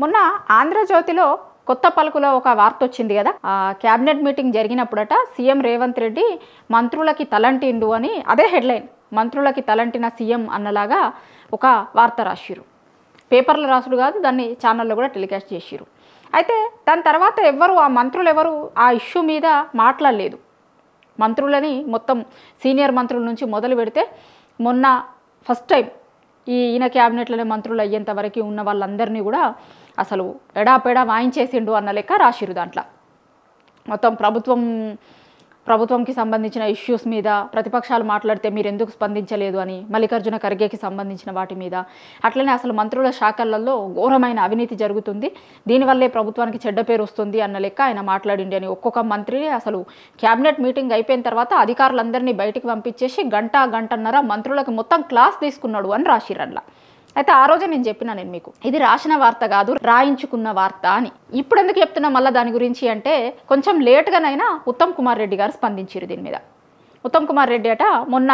మొన్న ఆంధ్రజ్యోతిలో కొత్త పలుకులో ఒక వార్త వచ్చింది కదా. క్యాబినెట్ మీటింగ్ జరిగినప్పుడట సీఎం రేవంత్ రెడ్డి మంత్రులకి తలంటిండు అని, అదే హెడ్లైన్, మంత్రులకి తలంటిన సీఎం అన్నలాగా ఒక వార్త రాసిరు. పేపర్లు రాసుడు కాదు, దాన్ని ఛానల్లో కూడా టెలికాస్ట్ చేసిరు. అయితే దాని తర్వాత ఆ మంత్రులు ఎవరు ఆ ఇష్యూ మీద మాట్లాడలేదు. మంత్రులని మొత్తం సీనియర్ మంత్రుల నుంచి మొదలు పెడితే మొన్న ఫస్ట్ టైం ఈయన క్యాబినెట్లోనే మంత్రులు అయ్యేంత వరకు ఉన్న వాళ్ళందరినీ కూడా అసలు ఎడాపెడా వాయించేసిండు అన్న లెక్క రాసిరు. దాంట్లో మొత్తం ప్రభుత్వంకి సంబంధించిన ఇష్యూస్ మీద ప్రతిపక్షాలు మాట్లాడితే మీరు ఎందుకు స్పందించలేదు అని, మల్లికార్జున ఖర్గేకి సంబంధించిన వాటి మీద, అట్లనే అసలు మంత్రుల శాఖలలో ఘోరమైన అవినీతి జరుగుతుంది, దీనివల్లే ప్రభుత్వానికి చెడ్డ పేరు వస్తుంది అన్న లెక్క ఆయన మాట్లాడిండి అని ఒక్కొక్క మంత్రి అసలు క్యాబినెట్ మీటింగ్ అయిపోయిన తర్వాత అధికారులందరినీ బయటికి పంపించేసి గంటన్నర మంత్రులకు మొత్తం క్లాస్ తీసుకున్నాడు అని రాసిరల్లా. అయితే ఆ రోజే నేను చెప్పినా, మీకు ఇది రాసిన వార్త కాదు, రాయించుకున్న వార్త అని. ఇప్పుడు ఎందుకు చెప్తున్నా మళ్ళీ దాని గురించి అంటే, కొంచెం లేట్గానైనా ఉత్తమ్ కుమార్ రెడ్డి గారు స్పందించారు దీని మీద. ఉత్తమ్ కుమార్ రెడ్డి అట మొన్న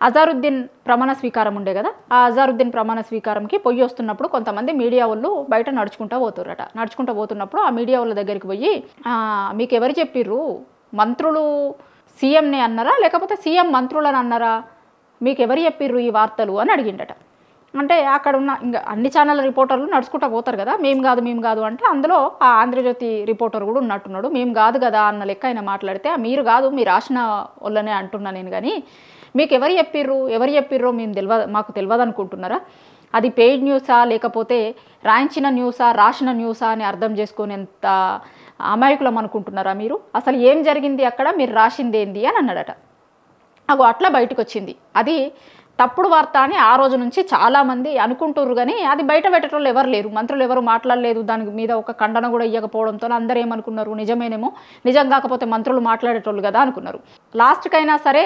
అజారుద్దీన్ ప్రమాణ స్వీకారం ఉండే కదా, ఆ అజారుద్దీన్ ప్రమాణ స్వీకారంకి పొయ్యి వస్తున్నప్పుడు కొంతమంది మీడియా వాళ్ళు బయట నడుచుకుంటూ పోతున్నప్పుడు ఆ మీడియా వాళ్ళ దగ్గరికి పోయి, మీకు ఎవరు చెప్పిర్రు, మంత్రులు సీఎంని అన్నారా లేకపోతే సీఎం మంత్రులని అన్నారా, మీకు ఎవరు చెప్పిర్రు ఈ వార్తలు అని అడిగిండట. అంటే అక్కడ ఉన్న ఇంకా అన్ని ఛానల్ రిపోర్టర్లు నడుచుకుంటూ పోతారు కదా, మేము కాదు అంటే అందులో ఆ ఆంధ్రజ్యోతి రిపోర్టర్ కూడా ఉన్నట్టున్నాడు. మేము కాదు కదా అన్న లెక్క ఆయన మాట్లాడితే, మీరు కాదు మీరు రాసిన వాళ్ళనే అంటున్నా నేను, కానీ మీకు ఎవరు చెప్పిర్రో మాకు తెలియదు అనుకుంటున్నారా, అది పెయిడ్ న్యూసా లేకపోతే రాయించిన న్యూసా రాసిన న్యూసా అని అర్థం చేసుకునేంత అమాయకులం అనుకుంటున్నారా మీరు, అసలు ఏం జరిగింది అక్కడ, మీరు రాసింది ఏంది అని అన్నాడట. అట్లా బయటకు వచ్చింది. అది తప్పుడు వార్త అని ఆ రోజు నుంచి చాలామంది అనుకుంటుర్రు, కానీ అది బయట పెట్టేటోళ్ళు ఎవరు లేరు, మంత్రులు ఎవరు మాట్లాడలేదు, దాని మీద ఒక ఖండన కూడా ఇవ్వకపోవడంతో అందరూ ఏమనుకున్నారు, నిజమేనేమో, నిజం కాకపోతే మంత్రులు మాట్లాడేటోళ్ళు కదా అనుకున్నారు. లాస్ట్కైనా సరే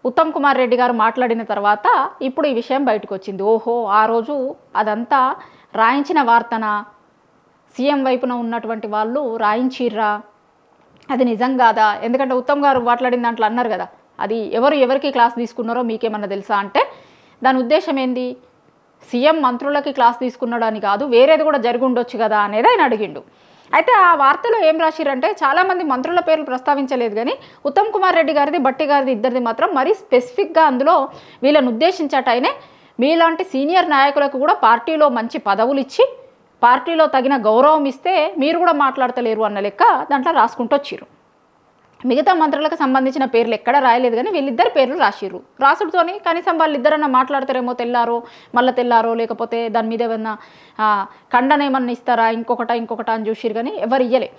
ఉత్తమ్ కుమార్ రెడ్డి గారు మాట్లాడిన తర్వాత ఇప్పుడు ఈ విషయం బయటకు వచ్చింది. ఓహో, ఆ రోజు అదంతా రాయించిన వార్తనా, సీఎం వైపున ఉన్నటువంటి వాళ్ళు రాయించిర్రా, అది నిజం కాదా, ఎందుకంటే ఉత్తమ్ గారు మాట్లాడిన దాంట్లో అన్నారు కదా, అది ఎవరికి క్లాస్ తీసుకున్నారో మీకేమన్నా తెలుసా అంటే, దాని ఉద్దేశం ఏంది, సీఎం మంత్రులకి క్లాస్ తీసుకున్నాడు అని కాదు, వేరేది కూడా జరిగి ఉండొచ్చు కదా అనేది ఆయన అడిగిండు. అయితే ఆ వార్తలో ఏం రాసిరంటే, చాలామంది మంత్రుల పేర్లు ప్రస్తావించలేదు, కానీ ఉత్తమ్ కుమార్ రెడ్డి గారిది బట్టి గారిది ఇద్దరిది మాత్రం మరీ స్పెసిఫిక్గా అందులో వీళ్ళని ఉద్దేశించట ఆయనే, మీలాంటి సీనియర్ నాయకులకు కూడా పార్టీలో మంచి పదవులు ఇచ్చి పార్టీలో తగిన గౌరవం ఇస్తే మీరు కూడా మాట్లాడతలేరు అన్న లెక్క దాంట్లో రాసుకుంటూ వచ్చిర్రు. మిగతా మంత్రులకు సంబంధించిన పేర్లు ఎక్కడ రాయలేదు, కానీ వీళ్ళిద్దరు పేర్లు రాసిర్రు. రాసుడుతోని కనీసం వాళ్ళిద్దరన్నా మాట్లాడతారేమో, తెల్లారో లేకపోతే దాని మీద ఏమన్నా ఖండన ఏమన్నా ఇస్తారా, ఇంకొకట అని చూసిరు, కానీ ఎవరు ఇయ్యలే.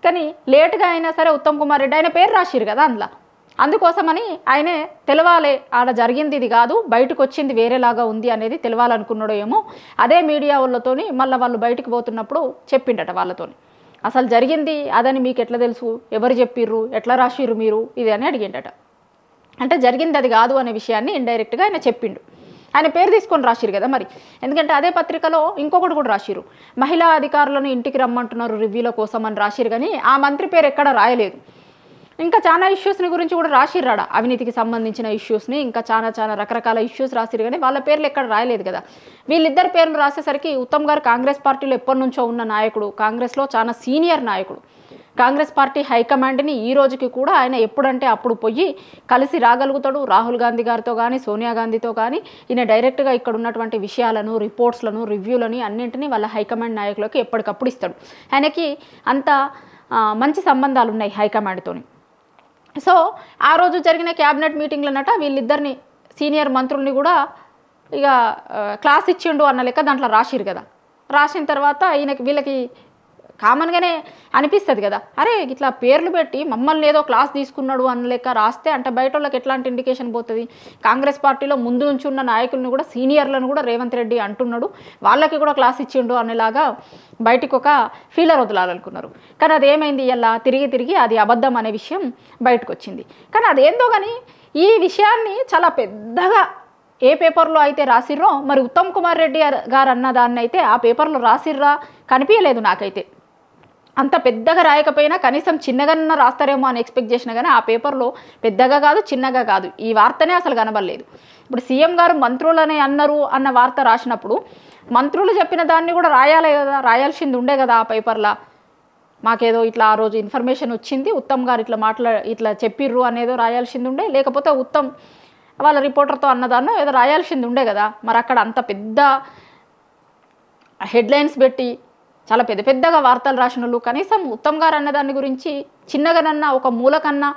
కానీ లేటుగా అయినా సరే ఉత్తమ్ కుమార్ రెడ్డి ఆయన పేరు రాసిరు కదా అందుకోసమని ఆయనే తెలవాలి, ఆడ జరిగింది ఇది కాదు, బయటకు వచ్చింది వేరేలాగా ఉంది అనేది తెలవాలనుకున్నాడో ఏమో. అదే మీడియా వాళ్ళతోని మళ్ళీ వాళ్ళు బయటకు పోతున్నప్పుడు చెప్పిండట వాళ్ళతోని, అసలు జరిగింది అదని మీకు ఎట్లా తెలుసు, ఎవరు చెప్పిర్రు, ఎట్లా రాసిర్రు మీరు ఇది అని అడిగిండట. అంటే జరిగింది అది కాదు అనే విషయాన్ని ఇండైరెక్ట్గా ఆయన చెప్పిండు. ఆయన పేరు తీసుకొని రాసిరు కదా మరి, ఎందుకంటే అదే పత్రికలో ఇంకొకటి కూడా రాసిరు, మహిళా అధికారులను ఇంటికి రమ్మంటున్నారు రివ్యూల కోసం అని రాసిరు, కానీ ఆ మంత్రి పేరు ఎక్కడ రాయలేదు. ఇంకా చాలా ఇష్యూస్ని గురించి కూడా రాసిర్రాడ, అవినీతికి సంబంధించిన ఇష్యూస్ని, ఇంకా చాలా రకరకాల ఇష్యూస్ రాసిరు, కానీ వాళ్ళ పేర్లు ఎక్కడ రాయలేదు కదా. వీళ్ళిద్దరు పేర్లు రాసేసరికి ఉత్తమ్ గారు కాంగ్రెస్ పార్టీలో ఎప్పటి నుంచో ఉన్న నాయకుడు, కాంగ్రెస్లో చాలా సీనియర్ నాయకుడు, కాంగ్రెస్ పార్టీ హైకమాండ్ని ఈ రోజుకి కూడా ఆయన ఎప్పుడంటే అప్పుడు పోయి కలిసి రాగలుగుతాడు. రాహుల్ గాంధీ గారితో కానీ సోనియా గాంధీతో కానీ ఈయన డైరెక్ట్గా ఇక్కడ ఉన్నటువంటి విషయాలను, రిపోర్ట్స్లను, రివ్యూలని అన్నింటినీ వాళ్ళ హైకమాండ్ నాయకులకు ఎప్పటికప్పుడు ఇస్తాడు. ఆయనకి అంత మంచి సంబంధాలు ఉన్నాయి హైకమాండ్తోని. సో ఆ రోజు జరిగిన క్యాబినెట్ మీటింగ్లనట వీళ్ళిద్దరిని సీనియర్ మంత్రుల్ని కూడా ఇక క్లాస్ ఇచ్చిండు అన్న లెక్క దాంట్లో రాసిరు కదా. రాసిన తర్వాత వీళ్ళకి కామన్గానే అనిపిస్తుంది కదా, అరే ఇట్లా పేర్లు పెట్టి మమ్మల్ని ఏదో క్లాస్ తీసుకున్నాడు అన్న లెక్క రాస్తే అంటే బయట వాళ్ళకి ఎట్లాంటి ఇండికేషన్ పోతుంది. కాంగ్రెస్ పార్టీలో ముందు నుంచి ఉన్న నాయకులను కూడా, సీనియర్లను కూడా రేవంత్ రెడ్డి అంటున్నాడు, వాళ్ళకి కూడా క్లాస్ ఇచ్చిండు అనేలాగా బయటికి ఒక ఫీలర్ వదలాలనుకున్నారు. కానీ అదేమైంది, ఇలా తిరిగి అది అబద్ధం అనే విషయం బయటకు వచ్చింది. కానీ అదేందో కానీ ఈ విషయాన్ని చాలా పెద్దగా ఏ పేపర్లో అయితే రాసిర్రో, మరి ఉత్తమ్ కుమార్ రెడ్డి గారు అన్న దాన్ని అయితే ఆ పేపర్లో రాసిర్రా కనిపించలేదు నాకైతే. అంత పెద్దగా రాయకపోయినా కనీసం చిన్నగా రాస్తారేమో అని ఎక్స్పెక్ట్ చేసినా, కానీ ఆ పేపర్లో పెద్దగా కాదు చిన్నగా కాదు ఈ వార్తనే అసలు కనబడలేదు. ఇప్పుడు సీఎం గారు మంత్రులనే అన్నారు అన్న వార్త రాసినప్పుడు మంత్రులు చెప్పిన దాన్ని కూడా రాయాలి కదా, రాయాల్సింది ఉండే కదా ఆ పేపర్లో. మాకేదో ఇట్లా ఆ రోజు ఇన్ఫర్మేషన్ వచ్చింది, ఉత్తమ్ గారు ఇట్లా చెప్పిర్రు అనేదో రాయాల్సింది ఉండే, లేకపోతే ఉత్తమ్ వాళ్ళ రిపోర్టర్తో అన్నదాన్నో ఏదో రాయాల్సింది ఉండే కదా. మరి అక్కడ అంత పెద్ద హెడ్లైన్స్ పెట్టి చాలా పెద్ద పెద్దగా వార్తలు రాసిన వాళ్ళు కనీసం ఉత్తమ్ గారు అన్నదాన్ని గురించి చిన్నగానన్నా ఒక మూలకన్నా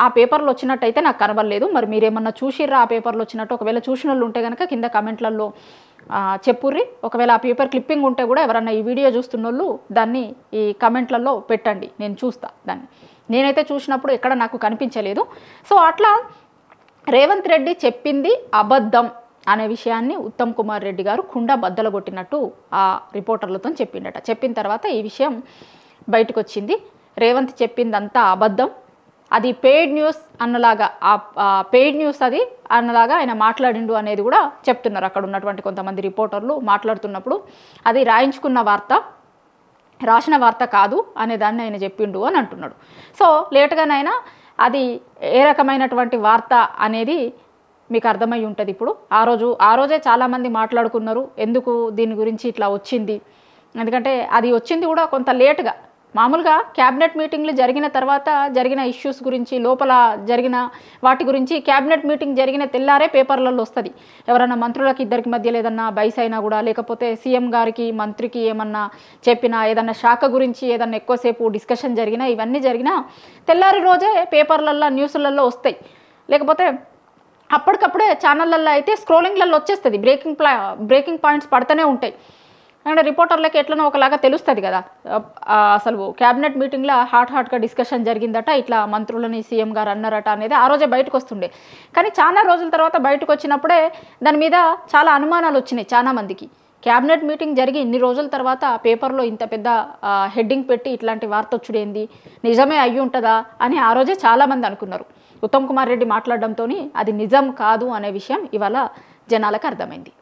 ఆ పేపర్లో వచ్చినట్టయితే నాకు కనబడలేదు. మరి మీరేమన్నా చూసిర్రా ఆ పేపర్లో వచ్చినట్టు? ఒకవేళ చూసిన వాళ్ళు ఉంటే కనుక కింద కామెంట్లలో చెప్పుర్రి. ఒకవేళ ఆ పేపర్ క్లిప్పింగ్ ఉంటే కూడా ఎవరన్నా ఈ వీడియో చూస్తున్న వాళ్ళు దాన్ని ఈ కామెంట్లలో పెట్టండి, నేను చూస్తా దాన్ని. నేనైతే చూసినప్పుడు ఎక్కడ నాకు కనిపించలేదు. సో అట్లా రేవంత్ రెడ్డి చెప్పింది అబద్ధం అనే విషయాన్ని ఉత్తమ్ కుమార్ రెడ్డి గారు కుండ బద్దలు కొట్టినట్టు ఆ రిపోర్టర్లతో చెప్పిండట. చెప్పిన తర్వాత ఈ విషయం బయటకు వచ్చింది. రేవంత్ చెప్పిందంతా అబద్ధం, అది పెయిడ్ న్యూస్ అన్నలాగా, పెయిడ్ న్యూస్ అది అన్నలాగా ఆయన మాట్లాడిండు అనేది కూడా చెప్తున్నారు అక్కడ ఉన్నటువంటి కొంతమంది రిపోర్టర్లు. మాట్లాడుతున్నప్పుడు అది రాయించుకున్న వార్త, రాసిన వార్త కాదు అనే దాన్ని ఆయన చెప్పిండు అని అంటున్నాడు. సో లేటుగానైనా అది ఏ రకమైనటువంటి వార్త అనేది మీకు అర్థమై ఉంటుంది. ఇప్పుడు ఆ రోజే చాలామంది మాట్లాడుకున్నారు ఎందుకు దీని గురించి ఇట్లా వచ్చింది. ఎందుకంటే అది వచ్చింది కూడా కొంత లేటుగా. మామూలుగా క్యాబినెట్ మీటింగ్లు జరిగిన తర్వాత జరిగిన ఇష్యూస్ గురించి, లోపల జరిగిన వాటి గురించి క్యాబినెట్ మీటింగ్ జరిగిన తెల్లారే పేపర్లలో వస్తుంది. ఎవరైనా మంత్రులకి ఇద్దరికి మధ్యలో ఏదన్నా బైస్ అయినా కూడా, లేకపోతే సీఎం గారికి మంత్రికి ఏమన్నా చెప్పినా, ఏదన్నా శాఖ గురించి ఏదన్నా ఎక్కువసేపు డిస్కషన్ జరిగినా, ఇవన్నీ జరిగినా తెల్లారి రోజే పేపర్లల్లో న్యూస్లలో వస్తాయి. లేకపోతే అప్పటికప్పుడే ఛానళ్ళల్లో అయితే స్క్రోలింగ్లలో వచ్చేస్తుంది, బ్రేకింగ్ పాయింట్స్ పడుతూనే ఉంటాయి. అంటే రిపోర్టర్లకి ఎట్లనో ఒకలాగా తెలుస్తుంది కదా. అసలు క్యాబినెట్ మీటింగ్లో హాట్గా డిస్కషన్ జరిగిందట, ఇట్లా మంత్రులని సీఎం గారు అన్నారట అనేది ఆ రోజే బయటకు వస్తుండే. కానీ చాలా రోజుల తర్వాత బయటకు వచ్చినప్పుడే దాని మీద చాలా అనుమానాలు వచ్చినాయి చాలా మందికి. క్యాబినెట్ మీటింగ్ జరిగి ఇన్ని రోజుల తర్వాత పేపర్లో ఇంత పెద్ద హెడ్డింగ్ పెట్టి ఇట్లాంటి వార్త వచ్చుడేంది, నిజమే అయ్యి ఉంటుందా అని ఆ రోజే చాలామంది అనుకున్నారు. ఉత్తమ్ కుమార్ రెడ్డి మాట్లాడడంతో అది నిజం కాదు అనే విషయం ఇవాళ జనాలకు అర్థమైంది.